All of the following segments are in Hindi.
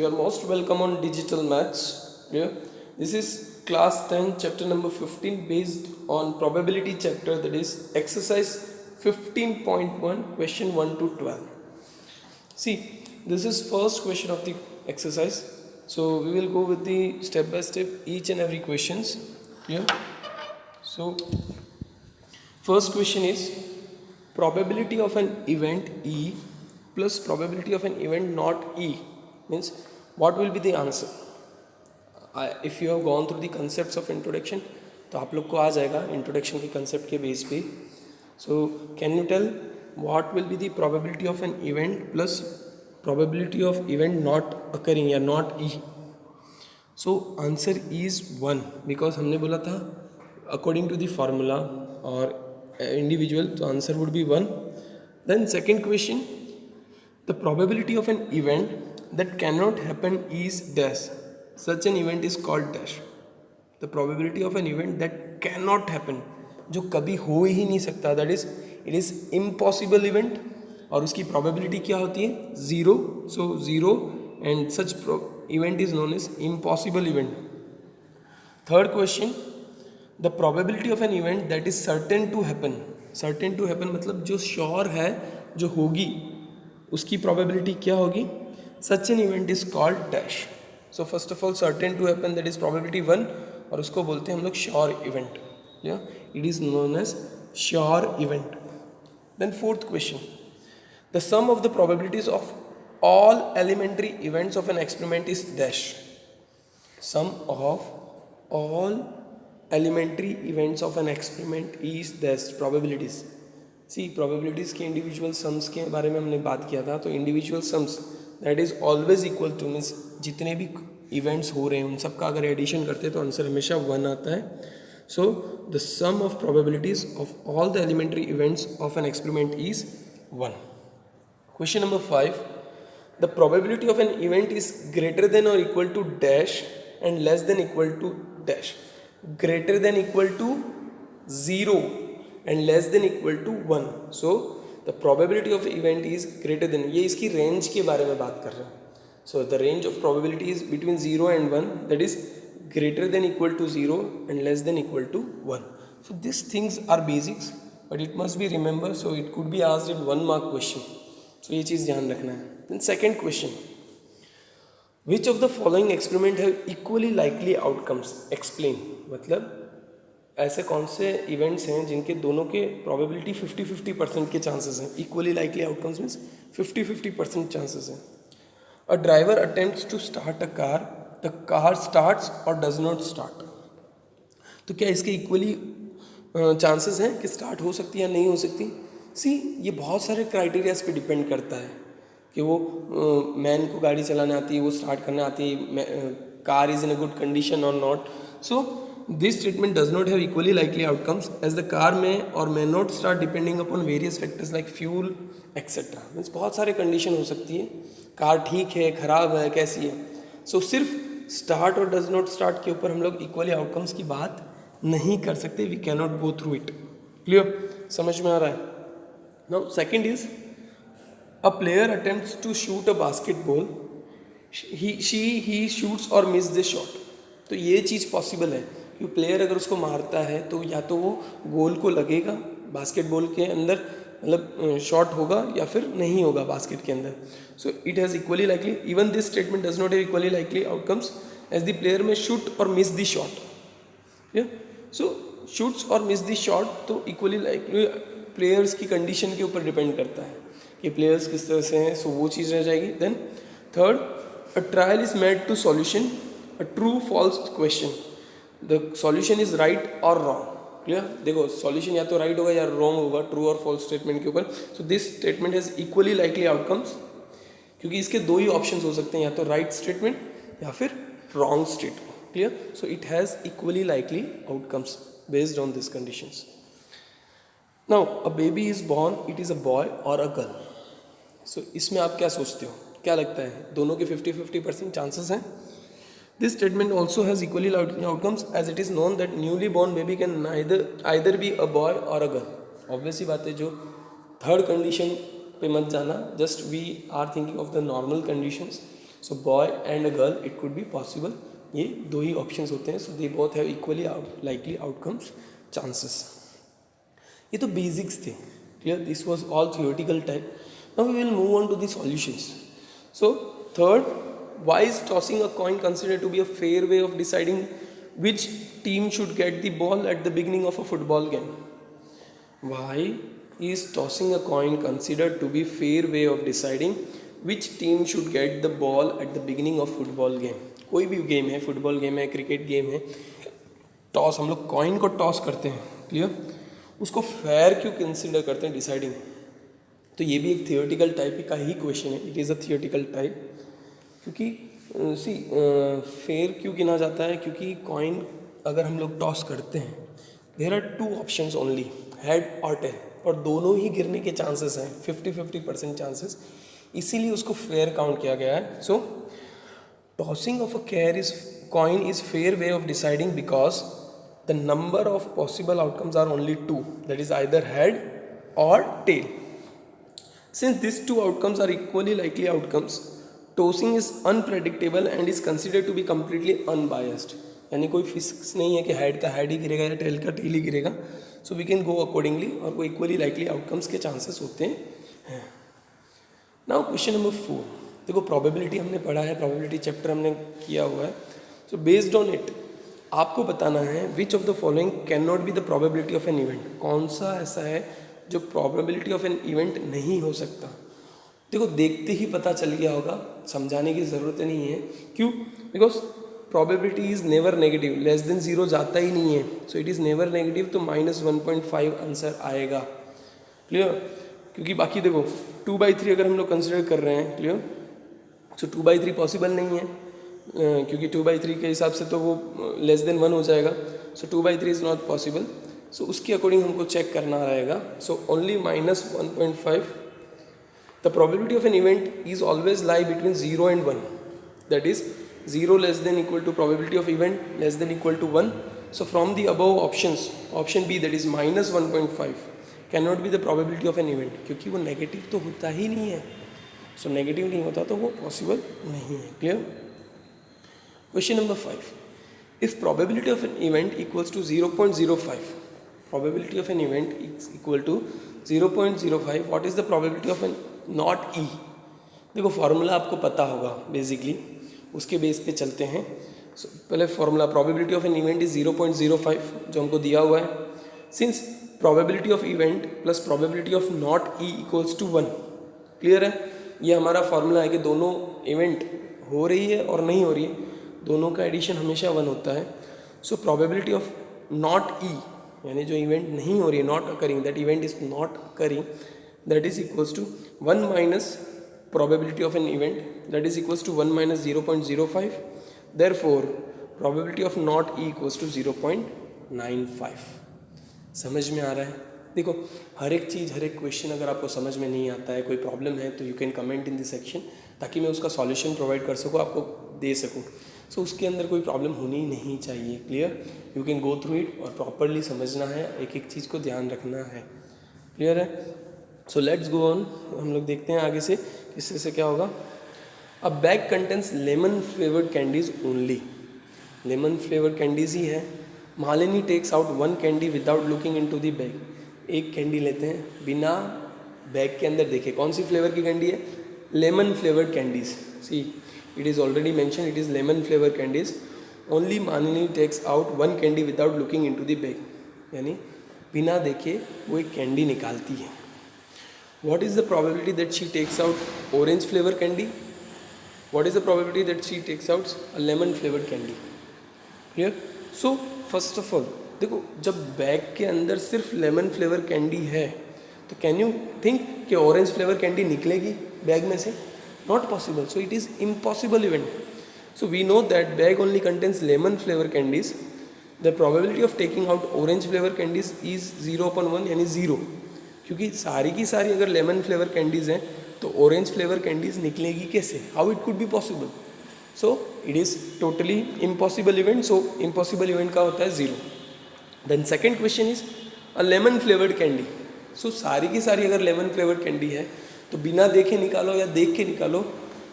you are most welcome on Digital Maths. Yeah. This is class 10 chapter number 15 based on probability chapter, that is exercise 15.1 question 1 to 12. See, this is first question of the exercise. So we will go with the step by step each and every questions. Yeah. So first question is probability of an event E plus probability of an event not E means what will be the answer. If you have gone through the concepts of introduction तो आप लोग को आ जाएगा इंट्रोडक्शन के कंसेप्ट के बेस पे. So can you tell what will be the probability of an event plus probability of event not occurring या नॉट E. So answer is 1 because हमने बोला था अकॉर्डिंग टू द फार्मूला और individual, so answer would be 1. Then second question, the probability of an event that cannot happen is dash. Such an event is called dash. The probability of an event that cannot happen, जो कभी हो ही नहीं सकता, that is it is impossible event, और उसकी probability क्या होती है 0. So 0 and such event is known as impossible event. Third question, the probability of an event that is certain to happen. Certain to happen मतलब जो श्योर है, जो होगी, उसकी probability क्या होगी. Such an event is called dash. So first of all certain to happen, that is probability 1, और उसको बोलते हैं हम लोग sure event. Yeah, it is known as sure event. Then fourth question, the sum of the probabilities of all elementary events of an experiment is dash. Sum of all elementary events of an experiment is dash. probabilities. See, probabilities के individual sums के बारे में हमने बात किया था. तो individual sums that is always equal to means जितने भी events हो रहे हैं उन सब का अगर एडिशन करते हैं तो आंसर हमेशा 1 आता है. So the sum of probabilities of all the elementary events of an experiment is 1. Question number 5, the probability of an event is greater than or equal to dash and less than equal to dash. Greater than equal to 0 and less than equal to 1. So the probability of event is greater than, ये इसकी रेंज के बारे में बात कर रहे हैं. So the range of probability is between 0 and 1, that is greater than equal to 0 and less than equal to 1. So these things are basics but it must be remembered, so it could be asked in 1 mark question. So ये चीज़ ध्यान रखना है. Then second question, which of the following experiment have equally likely outcomes? Explain. मतलब ऐसे कौन से इवेंट्स हैं जिनके दोनों के प्रोबेबिलिटी 50-50% के चांसेस हैं. Equally likely outcomes means 50-50% chances हैं. A driver attempts to start a car, the car starts और डज नॉट स्टार्ट. तो क्या इसके इक्वली चांसेस हैं कि स्टार्ट हो सकती है या नहीं हो सकती. सी, ये बहुत सारे क्राइटेरियाज पे डिपेंड करता है कि वो मैन को गाड़ी चलाने आती है, वो स्टार्ट करने आती है, car is in a good condition और not. So this statement does not have equally likely outcomes as the car may or may not start depending upon various factors like fuel etc. Means बहुत सारे कंडीशन हो सकती है, कार ठीक है, ख़राब है, कैसी है. सो सिर्फ स्टार्ट और डज नॉट स्टार्ट के ऊपर हम लोग इक्वली आउटकम्स की बात नहीं कर सकते. We can not go through it. Clear, समझ में आ रहा है. Now second is a player attempts to shoot a basketball, he shoots और मिस द शॉट. तो ये चीज़ पॉसिबल है कि प्लेयर अगर उसको मारता है तो या तो वो गोल को लगेगा बास्केटबॉल के अंदर, मतलब शॉट होगा, या फिर नहीं होगा बास्केट के अंदर. So it has equally likely. Even this statement does not have equally likely outcomes as the player में शूट और miss the shot. So shoots और मिस द शॉट तो इक्वली लाइकली प्लेयर्स की कंडीशन के ऊपर डिपेंड करता है कि प्लेयर्स किस तरह से हैं. सो वो चीज़ रह जाएगी. Then third, a trial is made to solution a true false question, the solution is right और रॉन्ग. क्लियर, देखो सॉल्यूशन या तो राइट होगा या रॉन्ग होगा ट्रू और फॉल्स स्टेटमेंट के ऊपर. So this statement has equally likely outcomes, क्योंकि इसके दो ही ऑप्शन हो सकते हैं, या तो राइट स्टेटमेंट या फिर wrong statement. Clear, so it has equally likely outcomes based on this conditions. Now a baby is born, it is a boy और अ गर्ल. सो इसमें आप क्या सोचते हो, क्या लगता है, दोनों के 50-50% चांसेस हैं. This statement also has equally likely outcomes as it is known that newly born baby can either be a boy or a girl. Obvious ही बात है, जो थर्ड कंडीशन पे मत जाना, just we are thinking of the normal conditions. So boy and a girl it could be possible, ये दो ही ऑप्शंस होते हैं. So they both have equally likely outcomes chances. ये तो बेसिक्स थे. Clear? This was all theoretical type. Now we will move on to the solutions. So third, why is tossing a coin considered to be a fair way of deciding which team should get the ball at the beginning of a football game? Why is tossing a coin considered to be fair way of deciding which team should get the ball at the beginning of football game? कोई भी गेम है, फुटबॉल गेम है, क्रिकेट गेम है, टॉस, हम लोग कॉइन को टॉस करते हैं. क्लियर? उसको फेयर क्यों कंसिडर करते हैं डिसाइडिंग? तो ये भी एक थियोरटिकल टाइप का ही क्वेश्चन है. It is a theoretical type. क्योंकि फेयर क्यों गिना जाता है? क्योंकि कॉइन अगर हम लोग टॉस करते हैं, there are two options only, head और टेल, और दोनों ही गिरने के चांसेस हैं, 50-50% चांसेस. इसीलिए उसको फेयर काउंट किया गया है. So tossing of a coin is fair way of deciding because the number of possible outcomes are only two, that is either head और tail. Since this two outcomes are equally likely outcomes, tossing is unpredictable and is considered to be completely unbiased. यानी कोई फिक्स नहीं है कि हेड का हेड ही गिरेगा या टेल का टेल ही गिरेगा. So we can go accordingly, और वो इक्वली लाइकली आउटकम्स के चांसेस होते हैं. Now question number 4. देखो, प्रोबेबिलिटी हमने पढ़ा है, प्रोबेबिलिटी चैप्टर हमने किया हुआ है. सो बेस्ड ऑन इट आपको बताना है which of the following can not be the probability of an event. कौन सा ऐसा है जो प्रोबेबिलिटी ऑफ एन इवेंट नहीं हो सकता. देखो, देखते ही पता चल गया होगा, समझाने की ज़रूरत नहीं है. क्यों? Because probability is never negative. Less than zero जाता ही नहीं है. सो इट इज़ नेवर नेगेटिव. तो -1.5 आंसर आएगा. क्लियर? क्योंकि बाकी देखो 2/3 अगर हम लोग कंसिडर कर रहे हैं. क्लियर? सो 2/3 पॉसिबल नहीं है, क्योंकि 2/3 के हिसाब से तो वो लेस देन 1 हो जाएगा. सो 2/3 इज़ नॉट पॉसिबल. सो उसके अकॉर्डिंग हमको चेक करना रहेगा. So only -1.5. The probability of an event is always lie between 0 and 1. That is 0 less than equal to probability of event less than equal to 1. So from the above options, option B, that is -1.5 cannot be the probability of an event, क्योंकि वो नेगेटिव तो होता ही नहीं है. सो नेगेटिव नहीं होता तो वो पॉसिबल नहीं है. Clear? Question number 5. If probability of an event equals to 0.05, probability of an event is equal to 0.05, what is the probability of an not E? देखो, फार्मूला आपको पता होगा बेसिकली, उसके बेस पे चलते हैं. सो पहले formula, probability of an event is 0.05 जो हमको दिया हुआ है. Since probability of event plus probability of not E equals to 1. Clear है? ये हमारा फार्मूला है कि दोनों इवेंट हो रही है और नहीं हो रही है, दोनों का एडिशन हमेशा 1 होता है. सो प्रोबेबिलिटी ऑफ नॉट ई, यानी जो इवेंट नहीं हो रही है, not occurring, that event is not occurring, that is equals to 1 minus probability of an event, that is equals to 1 minus 0.05. therefore probability of not E equals to 0.95. समझ में आ रहा है? देखो, हर एक चीज़, हर एक क्वेश्चन अगर आपको समझ में नहीं आता है, कोई प्रॉब्लम है, तो you can comment in this section, ताकि मैं उसका सॉल्यूशन प्रोवाइड कर सकूँ, आपको दे सकूँ. सो उसके अंदर कोई प्रॉब्लम होनी नहीं चाहिए. Clear? You can go through it और प्रॉपरली समझना है, एक एक चीज़ को ध्यान रखना है. क्लियर है? So let's go on. हम लोग देखते हैं आगे से इससे से क्या होगा. A bag contains lemon flavoured candies only. Lemon flavoured candies ही है. Malini takes out 1 candy without looking into the bag. एक कैंडी लेते हैं बिना बैग के अंदर देखे. कौन सी फ्लेवर की कैंडी है? Lemon flavoured candies. See, it is already mention, it is lemon flavour candies. Only Malini takes out 1 candy without looking into the bag. यानी बिना देखे वो एक कैंडी निकालती है. What is the probability that she takes out orange flavor candy? What is the probability that she takes out a lemon flavored candy? Clear? So first of all, देखो, जब बैग के अंदर सिर्फ लेमन फ्लेवर कैंडी है, तो कैन यू थिंक कि ऑरेंज फ्लेवर कैंडी निकलेगी बैग में से? Not possible. So it is impossible event. So we know that bag only contains lemon flavour candies. The probability of taking out orange flavour candies is 0.1, यानी 0. क्योंकि सारी की सारी अगर लेमन फ्लेवर कैंडीज़ हैं तो ऑरेंज फ्लेवर कैंडीज़ निकलेगी कैसे? How it could be possible? So it is totally impossible event. So impossible event का होता है 0. Then second question is a lemon flavoured candy. So सारी की सारी अगर लेमन फ्लेवर्ड कैंडी है तो बिना देखे निकालो या देख के निकालो,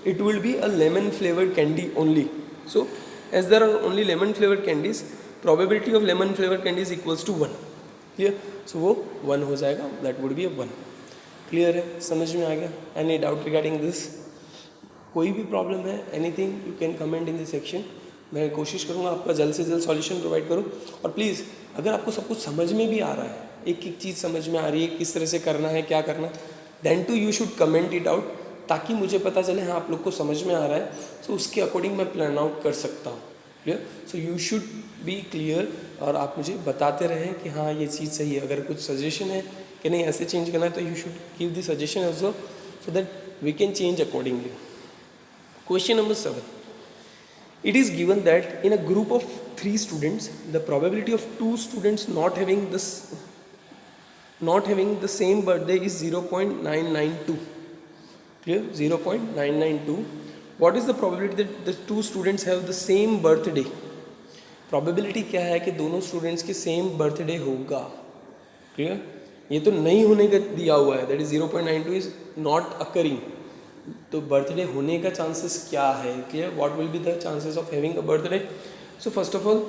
it will be a lemon flavored candy only. So as there are only lemon flavored candies, probability of lemon flavored candy is equals to 1. Clear? So वो 1 हो जाएगा, that would be a 1. Clear है, समझ में आ गया? Any doubt regarding this? कोई भी प्रॉब्लम है, anything you can comment in this section. मैं कोशिश करूँगा आपका जल्द से जल्द सॉल्यूशन प्रोवाइड करूँ. और प्लीज़ अगर आपको सब कुछ समझ में भी आ रहा है, एक एक चीज़ समझ में आ रही है, किस तरह से करना है, क्या करना, then too you should comment it out, ताकि मुझे पता चले हाँ आप लोग को समझ में आ रहा है. सो उसके अकॉर्डिंग मैं प्लान आउट कर सकता हूँ. Clear? So you should be clear और आप मुझे बताते रहें कि हाँ ये चीज़ सही है. अगर कुछ सजेशन है कि नहीं ऐसे चेंज करना है, तो you should give the suggestion also, so that we can change accordingly. Question number 7. It is given that in a group of 3 students, the probability of 2 students not having the same birthday is 0.992. Clear? 0.992. What is the probability that the 2 students have the same birthday? Probability क्या है कि दोनों students के same birthday होगा. Clear? ये तो नहीं होने का दिया हुआ है, that is 0.92 is not occurring. तो बर्थडे होने का चांसेस क्या है? Clear? What will be the chances of having a birthday? So first of all,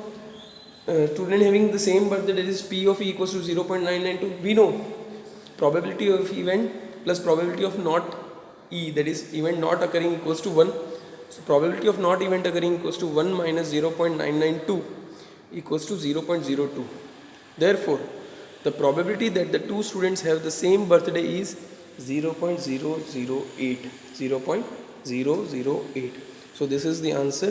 student having the same birthday, that is P of E equals to 0.992. We know probability of event plus probability of not e, that is event not occurring, equals to 1. So probability of not event occurring equals to 1 minus 0.992 equals to 0.02. Therefore the probability that the 2 students have the same birthday is 0.008. 0.008. So this is the answer.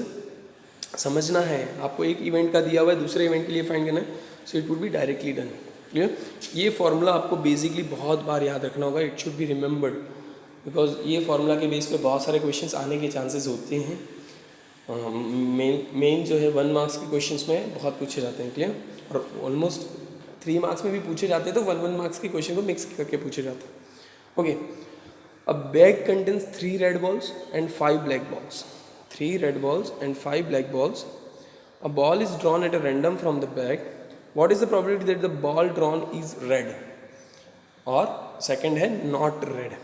समझना है आपको, एक इवेंट का दिया हुआ है, दूसरे इवेंट के लिए फाइंड करना है. So it would be directly done. Clear? ये फॉर्मूला आपको बेसिकली बहुत बार याद रखना होगा. It should be remembered, because ये फॉर्मूला के बेस पे बहुत सारे क्वेश्चंस आने के चांसेस होते हैं. मेन जो है 1 मार्क्स के क्वेश्चंस में बहुत पूछे जाते हैं. क्लियर? और ऑलमोस्ट 3 मार्क्स में भी पूछे जाते हैं, तो 1 मार्क्स के क्वेश्चन को मिक्स करके पूछे जाते हैं. Okay, a bag contains 3 red balls and 5 black balls. 3 red balls and 5 black balls. A ball is drawn at a random from the bag. What is the probability that the ball drawn is red? Or second है not red.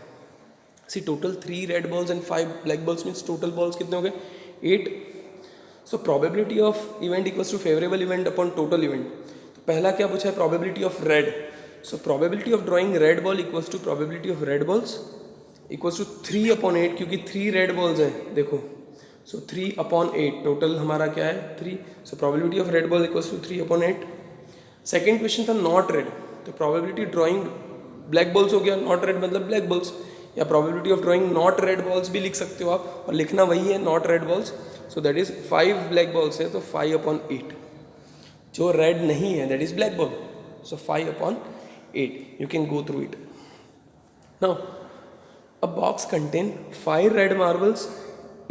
See, total 3 red balls and 5 black balls means total balls कितने हो गए? 8. So probability of event equals to favorable event upon total event. तो पहला क्या पूछा है? probability of red. So probability of drawing red ball equals to probability of red balls equals to 3/8, क्योंकि 3 red balls हैं देखो. So 3/8 टोटल हमारा क्या है? 3. So probability of red ball equals to 3/8. Second question था नॉट रेड, तो probability drawing black balls हो गया. नॉट रेड मतलब black balls, या probability of drawing not red balls भी लिख सकते हो आप, और लिखना वही है not red balls. So that is 5 black balls है, तो 5/8. जो red नहीं है that is black ball. So 5/8. You can go through it. Now a box contain 5 red marbles,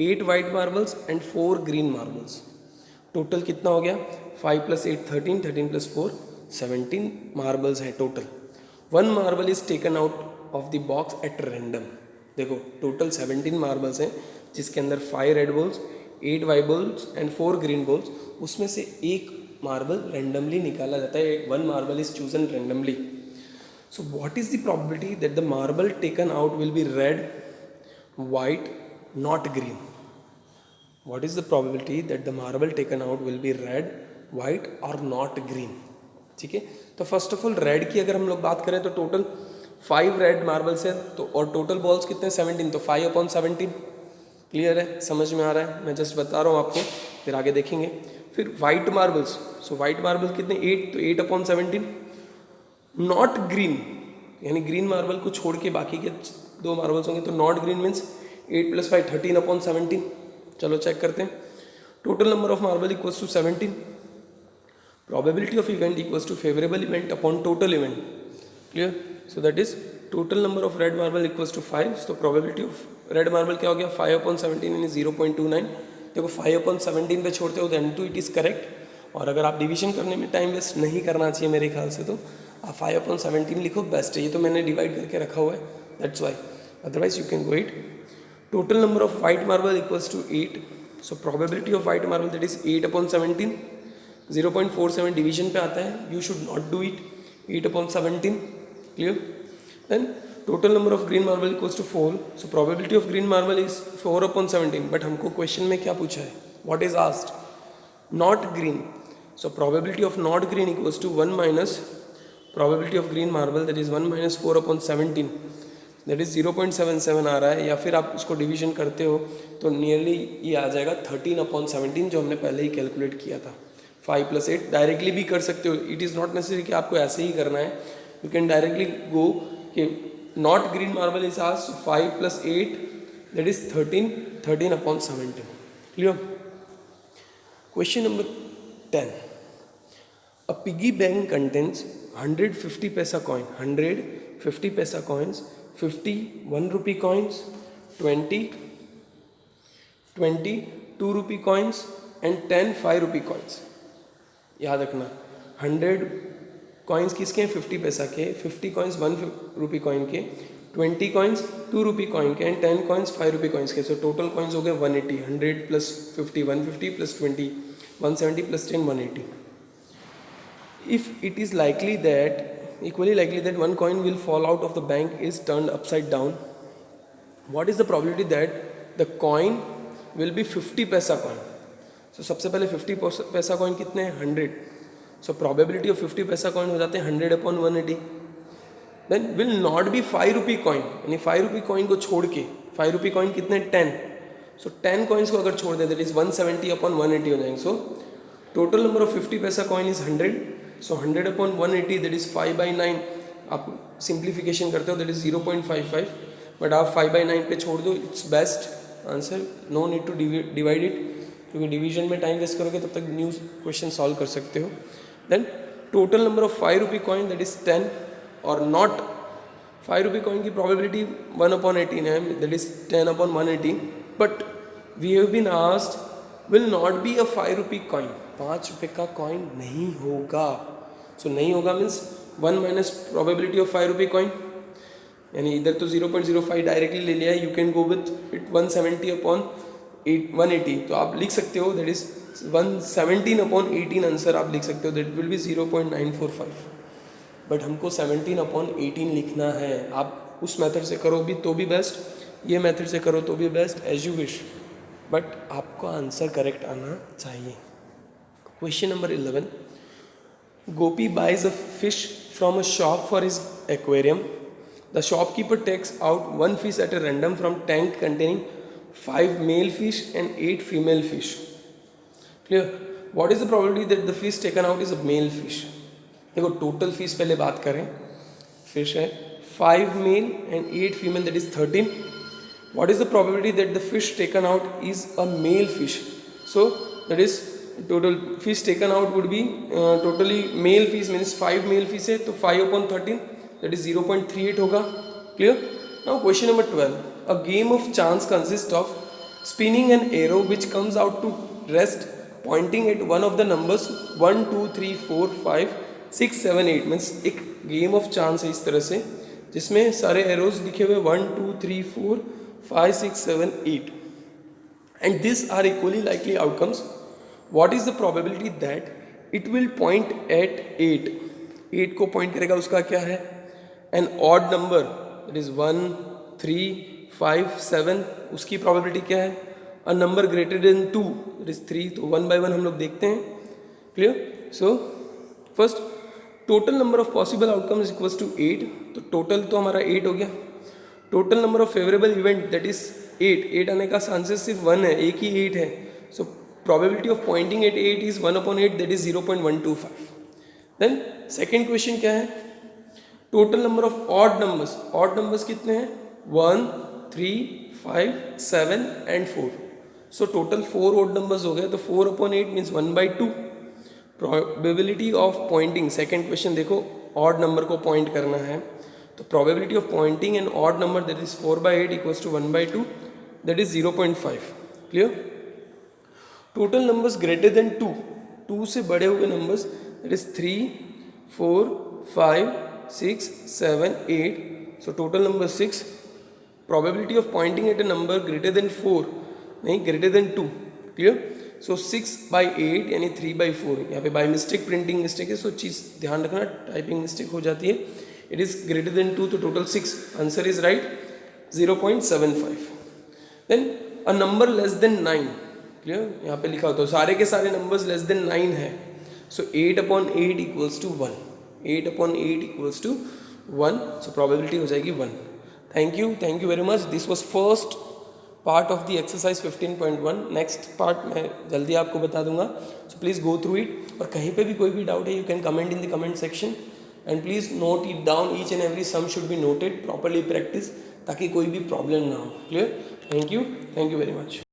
8 white marbles and 4 green marbles. Total कितना हो गया? 5 + 8 13, 13 + 4 17 marbles है total. 1 marble is taken out of the box at random. देखो टोटल 17 marbles हैं, जिसके अंदर 5 red balls, 8 white balls and 4 green balls. उसमें से एक मार्बल रैंडमली निकाला जाता है. 1 marble is chosen randomly. So what is the probability that the marble taken out will be red, white, not green? What is the probability that the marble taken out will be red, white or not green? ठीक है, तो फर्स्ट ऑफ ऑल रेड की अगर हम लोग बात करें तो टोटल 5 रेड मार्बल्स है, तो और टोटल बॉल्स कितने? 17, तो 5/17. क्लियर है? समझ में आ रहा है? मैं जस्ट बता रहा हूँ आपको, फिर आगे देखेंगे. फिर white marbles, so white marble कितने? 8, तो 8/17. नॉट ग्रीन, यानी ग्रीन मार्बल को छोड़ के बाकी के 2 मार्बल्स होंगे, तो नॉट ग्रीन मीन्स 8 + 5 13/17. चलो चेक करते हैं. Total number of marble equals to 17. probability of event equals to favorable event upon total event. Clear? So that is total number of red marble equals to 5. So probability of red marble क्या हो गया? 5/17 यानी 0.29. देखो 5/17 पे छोड़ते हो then to it is correct. और अगर आप डिवीजन करने में टाइम वेस्ट नहीं करना चाहिए मेरे ख्याल से, तो आप 5/17 लिखो, बेस्ट है. ये तो मैंने डिवाइड करके रखा हुआ है, that's why. Otherwise you can go it. Total number of white marble equals to 8. So probability of white marble that is 8/17. 0.47 division पे आता है. You should not do it. 8/17. Clear? Then total number of green marble equals to 4, so probability of green marble is 4/17, but हमको क्वेश्चन में क्या पूछा है, what is asked, not green, so probability of not green equals to 1 minus probability of green marble, that is 1 minus 4/17, that is 0.77 आ रहा है, या फिर आप उसको डिवीजन करते हो तो नियरली ये आ जाएगा 13/17 जो हमने पहले ही कैलकुलेट किया था. 5 + 8 डायरेक्टली भी कर सकते हो, इट इज़ नॉट नेसेसरी कि आपको ऐसे ही करना है, यू कैन डायरेक्टली गो कि not green marble is asked, 5 + 8 that is 13/17. Clear. Question number 10. A piggy bank contains 100 50 paisa coin, 100 50 paisa coins, 50 1 rupee coins, 20 2 rupee coins and 10 5 rupee coins. याद रखना 100 कॉइन्स किसके हैं, 50 पैसा के, 50 कॉइन्स 1 रुपी कॉइन के, 20 कॉइन्स 2 रुपी कॉइन के एंड 10 कॉइन्स 5 रुपी कॉइन्स के. सो टोटल कॉइन्स हो गए 180. 100 + 50 150 + 20 170 + 10 180. If it is equally likely that one coin will fall out of the bank is turned upside down, what is the probability that the coin will be 50 पैसा coin? So सबसे पहले 50 पैसा कॉइन कितने हैं, 100. सो प्रोबेबिलिटी ऑफ 50 पैसा कॉइन हो जाते हैं 100/180. Then will not be 5 rupee coin, यानी 5 रुपी कॉइन को छोड़ के 5 रुपी कॉइन कितने 10. सो 10 कॉइन्स को अगर छोड़ दे दैट इज 170/180 हो जाएंगे. सो टोटल नंबर ऑफ 50 पैसा coin is 100. So 100/180 that is 5/9. आप सिंप्लीफिकेशन करते हो दैट इज 0.55, बट आप 5/9 पे छोड़ दो, it's best answer. No need to divide it, क्योंकि डिवीजन में टाइम वेस्ट करोगे तब तक न्यू क्वेश्चन सॉल्व कर सकते हो. Then total number of 5 rupee coin that is 10 और नॉट 5 रुपी कॉइन की प्रोबेबिलिटी 1/18 है, that is 10/180. But we have been asked will not be a 5 rupee coin, 5 रुपये का कॉइन नहीं होगा. सो नहीं होगा means 1 minus probability of 5 rupee coin, यानी इधर तो 0.05 डायरेक्टली ले लिया है, you can go with it 170/180. तो आप लिख सकते हो दैट इज 117/18 आंसर आप लिख सकते हो, दैट विल बी 0.945. बट हमको 17/18 लिखना है. आप उस मेथड से करो भी तो भी बेस्ट, ये मेथड से करो तो भी best, as you wish, but आपको आंसर करेक्ट आना चाहिए. Question number 11. Gopi buys a fish from a shop for his aquarium. The shopkeeper takes out 1 fish at a random from tank containing 5 male fish and 8 female fish. Clear? What is the probability that the fish taken out is a male fish? देखो टोटल फिश पहले बात करें, फिश है 5 male and 8 female that is 13. What is the probability that the fish taken out is a male fish? So that is total fish taken out would be totally male fish means 5 male fish है तो 5/13 that is 0.38 होगा. Clear? Now question number 12. A game of chance consists of spinning an arrow which comes out to rest pointing at one of the numbers 1 2 3 4 5 6 7 8. Means एक गेम ऑफ चांस है इस तरह से जिसमें सारे एरोज लिखे हुए 1 2 3 4 5 6 7 8 and this are equally likely outcomes. What is the probability that it will point at 8. 8 को पॉइंट करेगा, उसका क्या है, an odd number that is 1 3 5 7. उसकी प्रोबेबिलिटी क्या है, a number greater than 2 that is 3. तो 1 by 1 हम लोग देखते हैं. Clear. So first total number of possible outcome is equals to 8. तो टोटल तो हमारा 8 हो गया. Total number of favourable event that is 8. 8 आने का चांसेस सिर्फ 1 है, एक ही 8 है. So probability of pointing at 8 is 1/8 that is 0.125. Then second question क्या है, total number of odd numbers. Odd numbers कितने हैं, 1 3 5 7 and 4. So total 4 odd numbers हो गए. तो 4/8 means 1/2. Probability of pointing, second question देखो, ऑड नंबर को पॉइंट करना है तो probability of pointing an odd number that is 4/8 equals to 1/2 that is 0.5. Clear. Total numbers greater than 2, 2 से बड़े हुए numbers that is 3 4 5 6 7 8. So total number 6. Probability of pointing at a number greater then 4 नहीं ग्रेटर देन 2. क्लियर. सो 6/8 यानी 3/4. यहाँ पे बाई मिस्टेक प्रिंटिंग मिस्टेक है, सो चीज़ ध्यान रखना, टाइपिंग मिस्टेक हो जाती है. It is greater than 2, so total 6. Answer is right, 0.75. Then a number less than 9, clear, यहाँ पे लिखा होता है सारे के सारे numbers less than 9 है, so 8/8 equals to 1. 8/8 equals to 1, so probability हो जाएगी 1. Thank you very much. This was first part of the exercise 15.1. Next part मैं जल्दी आपको बता दूंगा, so please go through it. और कहीं पे भी कोई भी डाउट है you can comment in the comment section and please note it down. Each and every sum should be noted, properly practice, ताकि कोई भी प्रॉब्लम ना हो. Clear? Thank you very much.